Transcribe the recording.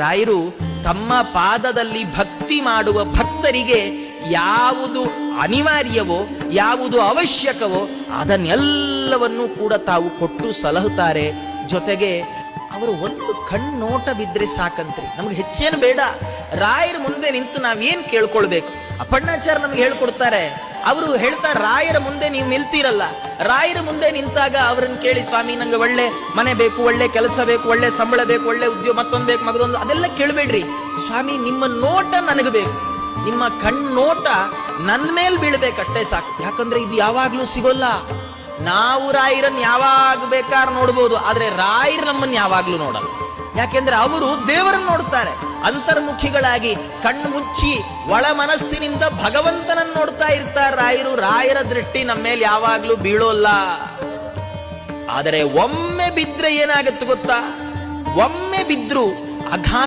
ರಾಯರು ತಮ್ಮ ಪಾದದಲ್ಲಿ ಭಕ್ತಿ ಮಾಡುವ ಭಕ್ತರಿಗೆ ಯಾವುದು ಅನಿವಾರ್ಯವೋ ಯಾವುದು ಅವಶ್ಯಕವೋ ಅದನ್ನೆಲ್ಲವನ್ನೂ ಕೂಡ ತಾವು ಕೊಟ್ಟು ಸಲಹುತ್ತಾರೆ. ಜೊತೆಗೆ ಅವರು ಒಂದು ಕಣ್ಣೋಟ ಬಿದ್ರೆ ಸಾಕಂತ್ರಿ, ನಮ್ಗೆ ಹೆಚ್ಚೇನು ಬೇಡ. ರಾಯರ ಮುಂದೆ ನಿಂತು ನಾವೇನ್ ಕೇಳ್ಕೊಳ್ಬೇಕು? ಅಪ್ಪಣ್ಣಾಚಾರ್ಯ ನಮ್ಗೆ ಹೇಳ್ಕೊಡ್ತಾರೆ. ಅವರು ಹೇಳ್ತಾರೆ, ರಾಯರ ಮುಂದೆ ನೀವು ನಿಲ್ತೀರಲ್ಲ, ರಾಯರ ಮುಂದೆ ನಿಂತಾಗ ಅವರನ್ನು ಕೇಳಿ, ಸ್ವಾಮಿ ನಂಗೆ ಒಳ್ಳೆ ಮನೆ ಬೇಕು, ಒಳ್ಳೆ ಕೆಲಸ ಬೇಕು, ಒಳ್ಳೆ ಸಂಬಳ ಬೇಕು, ಒಳ್ಳೆ ಉದ್ಯೋಗ, ಮತ್ತೊಂದು ಬೇಕು, ಮಗದೊಂದು, ಅದೆಲ್ಲ ಕೇಳಬೇಡ್ರಿ. ಸ್ವಾಮಿ ನಿಮ್ಮ ನೋಟ ನನಗೆ ಬೇಕು, ನಿಮ್ಮ ಕಣ್ಣೋಟ ನನ್ನ ಮೇಲೆ ಬೀಳ್ಬೇಕಷ್ಟೇ ಸಾಕು. ಯಾಕಂದ್ರೆ ಇದು ಯಾವಾಗ್ಲೂ ಸಿಗೋಲ್ಲ. ನಾವು ರಾಯರನ್ನು ಯಾವಾಗ ಬೇಕಾದ್ರೂ ನೋಡ್ಬೋದು, ಆದ್ರೆ ರಾಯರು ನಮ್ಮನ್ನು ಯಾವಾಗ್ಲೂ ನೋಡಲ್ಲ. ಯಾಕೆಂದ್ರೆ ಅವರು ದೇವರನ್ನು ನೋಡ್ತಾರೆ. ಅಂತರ್ಮುಖಿಗಳಾಗಿ ಕಣ್ಣು ಮುಚ್ಚಿ ಒಳ ಮನಸ್ಸಿನಿಂದ ಭಗವಂತನನ್ನು ನೋಡ್ತಾ ಇರ್ತಾರೆ ರಾಯರು. ರಾಯರ ದೃಷ್ಟಿ ನಮ್ಮ ಮೇಲೆ ಯಾವಾಗ್ಲೂ ಬೀಳೋಲ್ಲ. ಆದರೆ ಒಮ್ಮೆ ಬಿದ್ರೆ ಏನಾಗತ್ತೆ ಗೊತ್ತಾ? ಒಮ್ಮೆ ಬಿದ್ರು ಅಘಾತ